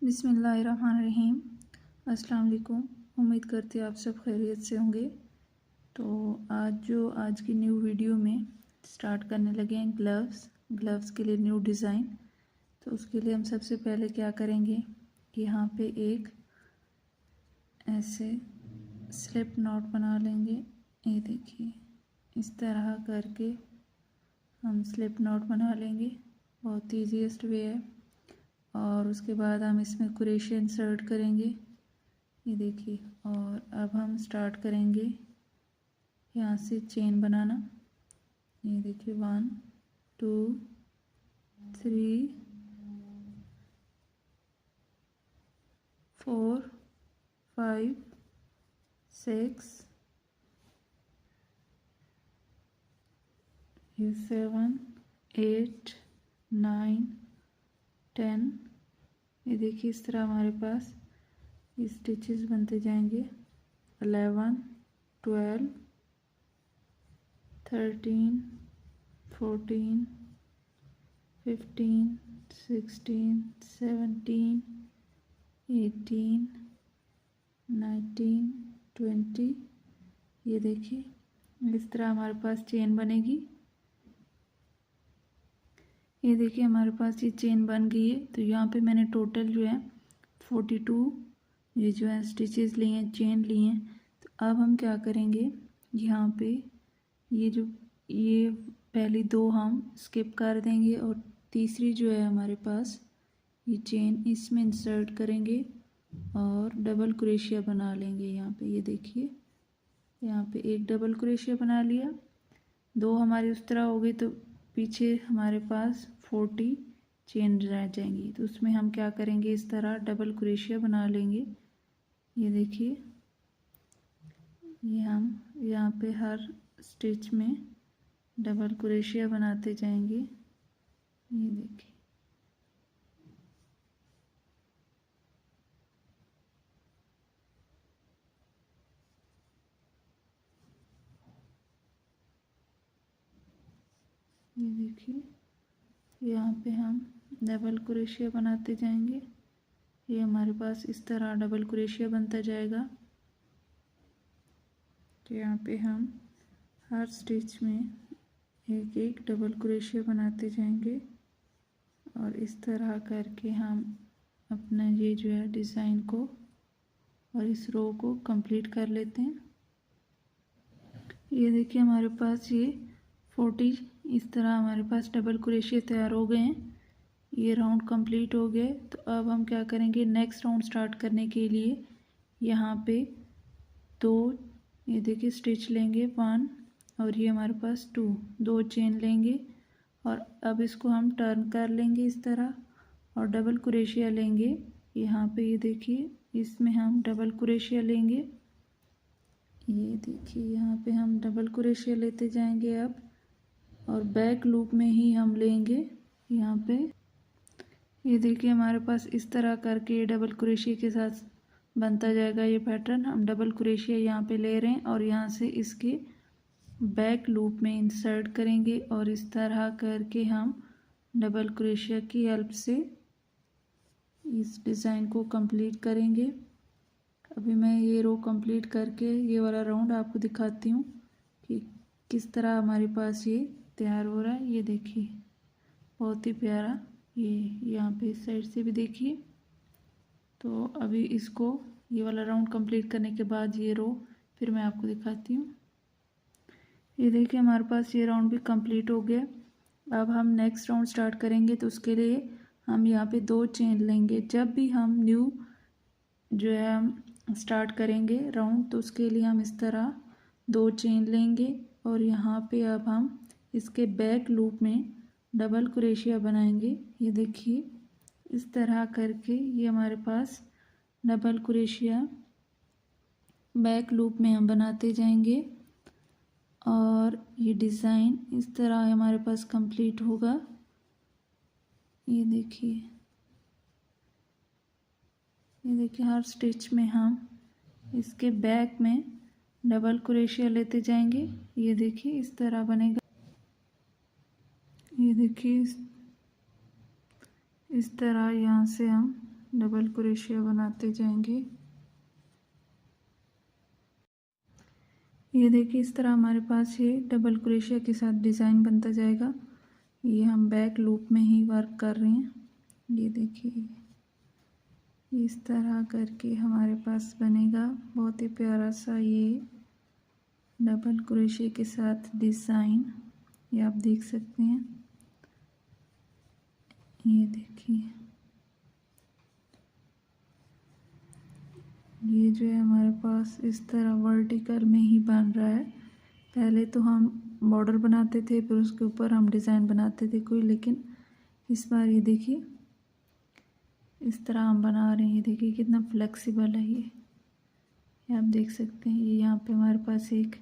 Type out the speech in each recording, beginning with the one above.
बिस्मिल्लाहिर्रहमानिर्रहीम। अस्सलाम वालेकुम। उम्मीद करती आप सब खैरियत से होंगे। तो आज की न्यू वीडियो में स्टार्ट करने लगे हैं ग्लव्स के लिए न्यू डिज़ाइन। तो उसके लिए हम सबसे पहले क्या करेंगे, यहाँ पे एक ऐसे स्लिप नॉट बना लेंगे। ये देखिए, इस तरह करके हम स्लिप नॉट बना लेंगे। बहुत ईजीएस्ट वे है। और उसके बाद हम इसमें क्रोशे इंसर्ट करेंगे। ये देखिए, और अब हम स्टार्ट करेंगे यहाँ से चेन बनाना। ये देखिए 1 2 3 4 5 6 7 8 9 10। ये देखिए, इस तरह हमारे पास स्टिचेस बनते जाएंगे। 11 12 13 14 15 16 17 18 19 20। ये देखिए, इस तरह हमारे पास चेन बनेगी। ये देखिए, हमारे पास ये चेन बन गई है। तो यहाँ पे मैंने टोटल जो है 42 ये जो है स्टिचेस लिए हैं, चेन लिए हैं। तो अब हम क्या करेंगे, यहाँ पे ये पहली 2 हम स्किप कर देंगे और तीसरी जो है हमारे पास ये चेन इसमें इंसर्ट करेंगे और डबल क्रोशिया बना लेंगे। यहाँ पे ये देखिए, यहाँ पे एक डबल क्रोशिया बना लिया। 2 हमारी उस तरह हो गई, तो पीछे हमारे पास 40 चेन रह जाएंगी। तो उसमें हम क्या करेंगे, इस तरह डबल क्रोशिया बना लेंगे। ये देखिए, ये हम यहाँ पे हर स्टिच में डबल क्रोशिया बनाते जाएंगे। ये देखिए, ये देखिए, यहाँ पे हम डबल क्रोशिया बनाते जाएंगे। ये हमारे पास इस तरह डबल क्रोशिया बनता जाएगा। तो यहाँ पे हम हर स्टिच में एक एक डबल क्रोशिया बनाते जाएंगे और इस तरह करके हम अपना ये जो है डिज़ाइन को और इस रो को कंप्लीट कर लेते हैं। ये देखिए, हमारे पास ये 40 इस तरह हमारे पास डबल क्रोशिया तैयार हो गए हैं। ये राउंड कंप्लीट हो गए। तो अब हम क्या करेंगे, नेक्स्ट राउंड स्टार्ट करने के लिए यहाँ पे 2 ये देखिए स्टिच लेंगे 1 और ये हमारे पास 2 चेन लेंगे और अब इसको हम टर्न कर लेंगे इस तरह और डबल क्रोशिया लेंगे। यहाँ पे ये देखिए, इसमें हम डबल क्रोशिया लेंगे। ये देखिए, यहाँ पे हम डबल क्रोशिया लेते जाएंगे अब, और बैक लूप में ही हम लेंगे। यहाँ पे ये देखिए, हमारे पास इस तरह करके डबल क्रोशिया के साथ बनता जाएगा ये पैटर्न। हम डबल क्रोशिया यहाँ पे ले रहे हैं और यहाँ से इसके बैक लूप में इंसर्ट करेंगे और इस तरह करके हम डबल क्रोशिया की हेल्प से इस डिज़ाइन को कंप्लीट करेंगे। अभी मैं ये रो कंप्लीट करके ये वाला राउंड आपको दिखाती हूँ कि किस तरह हमारे पास ये तैयार हो रहा है। ये देखिए, बहुत ही प्यारा। ये यहाँ पे इस साइड से भी देखिए। तो अभी इसको ये वाला राउंड कंप्लीट करने के बाद ये रो फिर मैं आपको दिखाती हूँ। ये देखिए, हमारे पास ये राउंड भी कंप्लीट हो गया। अब हम नेक्स्ट राउंड स्टार्ट करेंगे। तो उसके लिए हम यहाँ पे 2 चेन लेंगे। जब भी हम न्यू जो है हम स्टार्ट करेंगे राउंड, तो उसके लिए हम इस तरह 2 चेन लेंगे और यहाँ पे अब हम इसके बैक लूप में डबल क्रोशिया बनाएंगे। ये देखिए, इस तरह करके ये हमारे पास डबल क्रोशिया बैक लूप में हम बनाते जाएंगे और ये डिज़ाइन इस तरह हमारे पास कंप्लीट होगा। ये देखिए, हर स्टिच में हम इसके बैक में डबल क्रोशिया लेते जाएंगे। ये देखिए, इस तरह बनेगा। ये देखिए, इस तरह यहाँ से हम डबल क्रोशिया बनाते जाएंगे। ये देखिए इस तरह हमारे पास ये डबल क्रोशिया के साथ डिज़ाइन बनता जाएगा। ये हम बैक लूप में ही वर्क कर रहे हैं। ये देखिए इस तरह करके हमारे पास बनेगा बहुत ही प्यारा सा ये डबल क्रोशिया के साथ डिज़ाइन। ये आप देख सकते हैं। ये देखिए ये जो है हमारे पास इस तरह वर्टिकल में ही बन रहा है। पहले तो हम बॉर्डर बनाते थे, फिर उसके ऊपर हम डिज़ाइन बनाते थे कोई, लेकिन इस बार ये देखिए इस तरह हम बना रहे हैं। ये देखिए कितना फ्लेक्सिबल है ये आप देख सकते हैं। ये यहाँ पे हमारे पास एक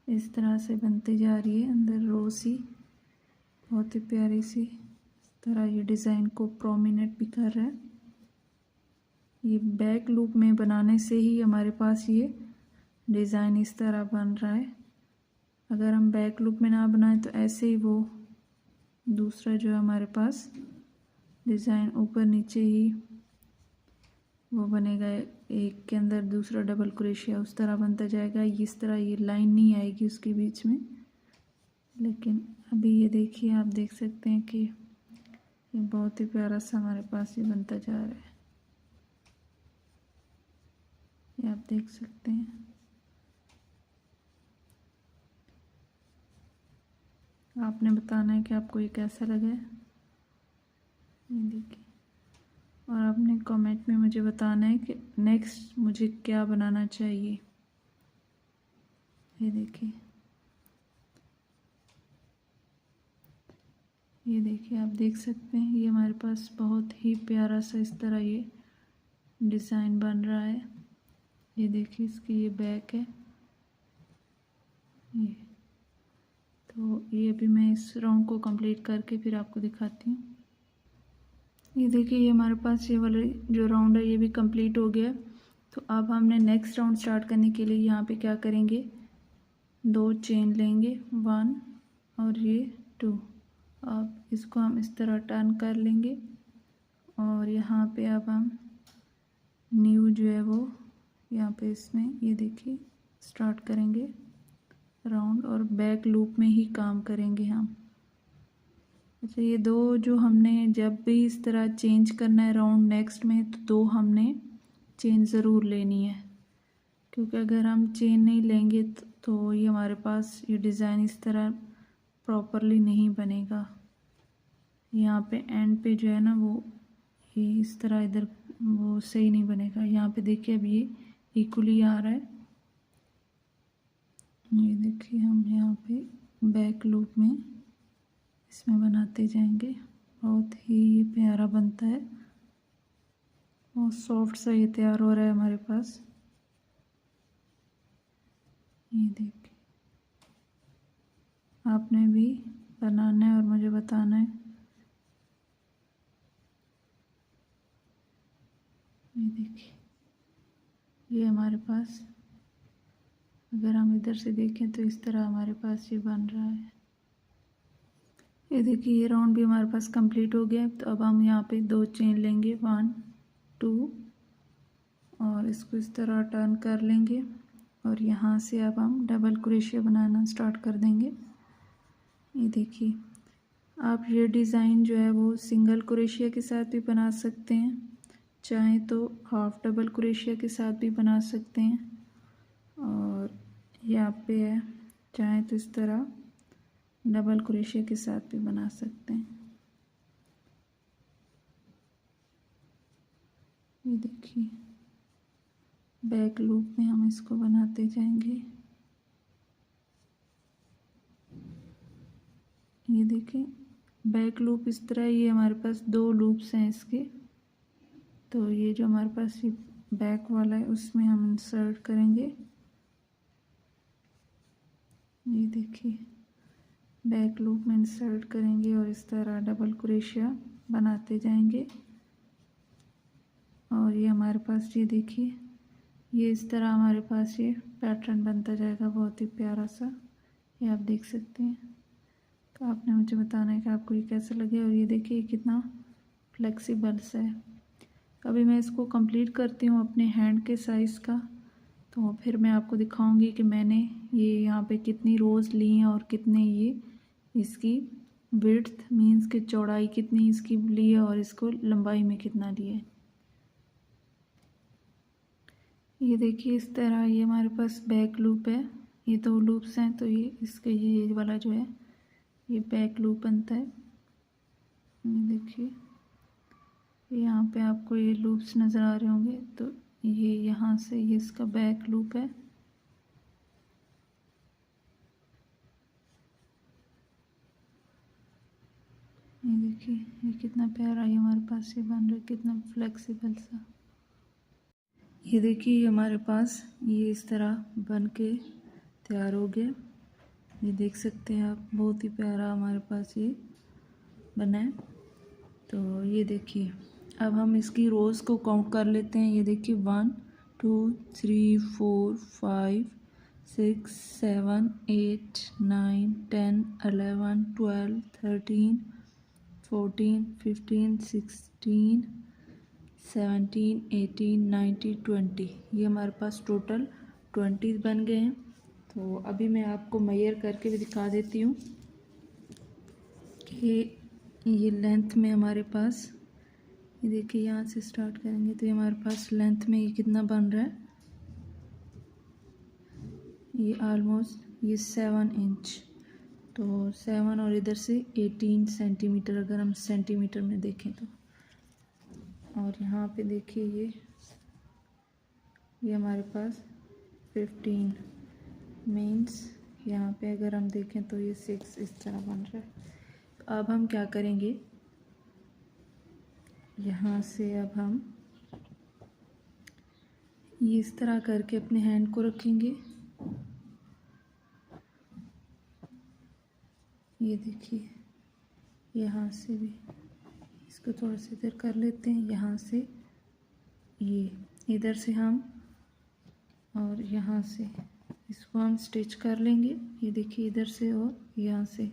इस तरह से बनते जा रही है, अंदर रो सी बहुत ही प्यारी सी। इस तरह ये डिज़ाइन को प्रोमिनेंट भी कर रहा है। ये बैक लूप में बनाने से ही हमारे पास ये डिज़ाइन इस तरह बन रहा है। अगर हम बैक लूप में ना बनाएं तो ऐसे ही वो दूसरा जो है हमारे पास डिज़ाइन ऊपर नीचे ही वो बनेगा, एक के अंदर दूसरा डबल क्रोशिया उस तरह बनता जाएगा। इस तरह ये लाइन नहीं आएगी उसके बीच में। लेकिन अभी ये देखिए आप देख सकते हैं कि ये बहुत ही प्यारा सा हमारे पास ये बनता जा रहा है। ये आप देख सकते हैं। आपने बताना है कि आपको ये कैसा लगा है। ये देखिए और आपने कमेंट में मुझे बताना है कि नेक्स्ट मुझे क्या बनाना चाहिए। ये देखिए आप देख सकते हैं ये हमारे पास बहुत ही प्यारा सा इस तरह ये डिज़ाइन बन रहा है। ये देखिए इसकी ये बैक है। ये तो ये अभी मैं इस राउंड को कंप्लीट करके फिर आपको दिखाती हूँ। ये देखिए ये हमारे पास ये वाला जो राउंड है ये भी कंप्लीट हो गया। तो अब हमने नेक्स्ट राउंड स्टार्ट करने के लिए यहाँ पे क्या करेंगे, 2 चेन लेंगे, 1 और ये 2। अब इसको हम इस तरह टर्न कर लेंगे और यहाँ पे अब हम न्यू जो है वो यहाँ पे इसमें ये देखिए स्टार्ट करेंगे राउंड और बैक लूप में ही काम करेंगे हम। अच्छा ये 2 जो हमने जब भी इस तरह चेंज करना है राउंड नेक्स्ट में तो 2 हमने चेन ज़रूर लेनी है, क्योंकि अगर हम चेन नहीं लेंगे तो ये हमारे पास ये डिज़ाइन इस तरह प्रॉपरली नहीं बनेगा। यहाँ पे एंड पे जो है ना वो ये इस तरह इधर वो सही नहीं बनेगा। यहाँ पे देखिए अब ये इक्वली आ रहा है। ये देखिए हम यहाँ पे बैक लूप में इसमें बनाते जाएंगे। बहुत ही ये प्यारा बनता है, बहुत सॉफ्ट सा ये तैयार हो रहा है हमारे पास। ये देखिए आपने भी बनाना है और मुझे बताना है। ये देखिए ये हमारे पास अगर हम इधर से देखें तो इस तरह हमारे पास ये बन रहा है। ये देखिए ये राउंड भी हमारे पास कंप्लीट हो गया। तो अब हम यहाँ पे 2 चेन लेंगे, 1 2 और इसको इस तरह टर्न कर लेंगे और यहाँ से अब हम डबल क्रोशिया बनाना स्टार्ट कर देंगे। ये देखिए आप ये डिज़ाइन जो है वो सिंगल क्रोशिया के साथ भी बना सकते हैं, चाहे तो हाफ डबल क्रोशिया के साथ भी बना सकते हैं, और यहाँ पे है चाहे तो इस तरह डबल क्रोशिया के साथ भी बना सकते हैं। ये देखिए बैक लूप में हम इसको बनाते जाएंगे। ये देखिए बैक लूप इस तरह, ये हमारे पास 2 लूप्स हैं इसके। तो ये जो हमारे पास ये बैक वाला है उसमें हम इंसर्ट करेंगे। ये देखिए बैक लूप में इंसर्ट करेंगे और इस तरह डबल क्रोशिया बनाते जाएंगे। और ये हमारे पास ये देखिए ये इस तरह हमारे पास ये पैटर्न बनता जाएगा, बहुत ही प्यारा सा। ये आप देख सकते हैं। तो आपने मुझे बताना है कि आपको ये कैसा लगे। और ये देखिए कितना फ्लेक्सिबल सा है। अभी मैं इसको कंप्लीट करती हूँ अपने हैंड के साइज़ का, तो फिर मैं आपको दिखाऊंगी कि मैंने ये यहाँ पे कितनी रोज़ ली हैं और कितने ये इसकी विड्थ मीन्स कि चौड़ाई कितनी इसकी ली है और इसको लंबाई में कितना लिया है। ये देखिए इस तरह ये हमारे पास बैक लूप है, ये 2 लूप्स हैं, तो ये इसका ये वाला जो है ये बैक लूप बनता है। ये देखिए यहाँ पे आपको ये लूप्स नज़र आ रहे होंगे, तो ये यहाँ से ये इसका बैक लूप है। ये देखिए ये कितना प्यारा ये हमारे पास ये बन रहा है, कितना फ्लेक्सिबल सा। ये देखिए हमारे पास ये इस तरह बन के तैयार हो गया। ये देख सकते हैं आप, बहुत ही प्यारा हमारे पास ये बना है। तो ये देखिए अब हम इसकी रोज़ को काउंट कर लेते हैं। ये देखिए 1 2 3 4 5 6 7 8 9 10 11 12 13 14 15 16 17 18 19 20, ये हमारे पास टोटल 20 बन गए हैं। तो अभी मैं आपको मेजर करके भी दिखा देती हूँ कि ये लेंथ में हमारे पास, ये देखिए यहाँ से स्टार्ट करेंगे तो ये हमारे पास लेंथ में ये कितना बन रहा है, ये ऑलमोस्ट ये 7 इंच, तो 7 और इधर से 18 सेंटीमीटर अगर हम सेंटीमीटर में देखें तो। और यहाँ पे देखिए ये हमारे पास 15 मीन्स यहाँ पे अगर हम देखें तो ये 6 इस तरह बन रहा है। तो अब हम क्या करेंगे, यहाँ से अब हम ये इस तरह करके अपने हैंड को रखेंगे। ये देखिए यहाँ से भी इसको थोड़ा सा इधर कर लेते हैं, यहाँ से ये इधर से हम और यहाँ से इसको हम स्टिच कर लेंगे। ये देखिए इधर से और यहाँ से,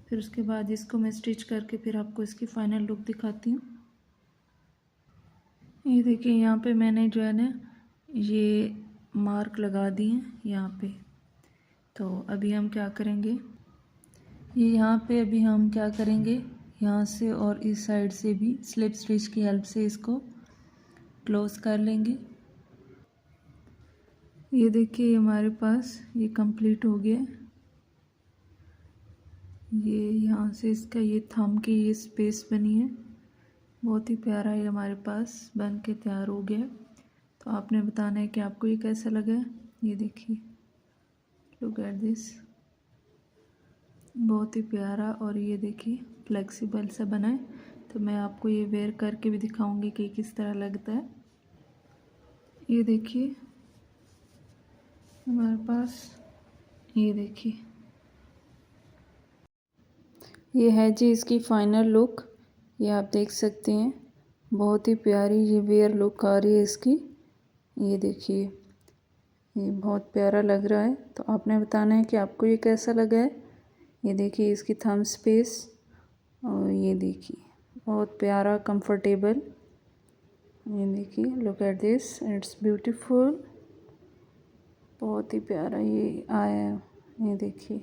फिर उसके बाद इसको मैं स्टिच करके फिर आपको इसकी फाइनल लुक दिखाती हूँ। ये देखिए यहाँ पे मैंने जो है ना ये मार्क लगा दिए हैं यहाँ पे। तो अभी हम क्या करेंगे, ये यहाँ पे अभी हम क्या करेंगे, यहाँ से और इस साइड से भी स्लिप स्टिच की हेल्प से इसको क्लोज कर लेंगे। ये देखिए हमारे पास ये कंप्लीट हो गया। ये यहाँ से इसका ये थंब की ये स्पेस बनी है, बहुत ही प्यारा ये हमारे पास बन के तैयार हो गया। तो आपने बताना है कि आपको ये कैसा लगा है। ये देखिए लुक एट दिस, बहुत ही प्यारा और ये देखिए फ्लेक्सिबल सा बना है। तो मैं आपको ये वेयर करके भी दिखाऊंगी कि किस तरह लगता है। ये देखिए हमारे पास, ये देखिए ये है जी इसकी फाइनल लुक, ये आप देख सकते हैं, बहुत ही प्यारी ये वेयर लुक आ रही है इसकी। ये देखिए ये बहुत प्यारा लग रहा है। तो आपने बताना है कि आपको ये कैसा लगा है। ये देखिए इसकी थंब स्पेस और ये देखिए बहुत प्यारा कंफर्टेबल। ये देखिए look at this, it's beautiful, बहुत ही प्यारा ये आया है। ये देखिए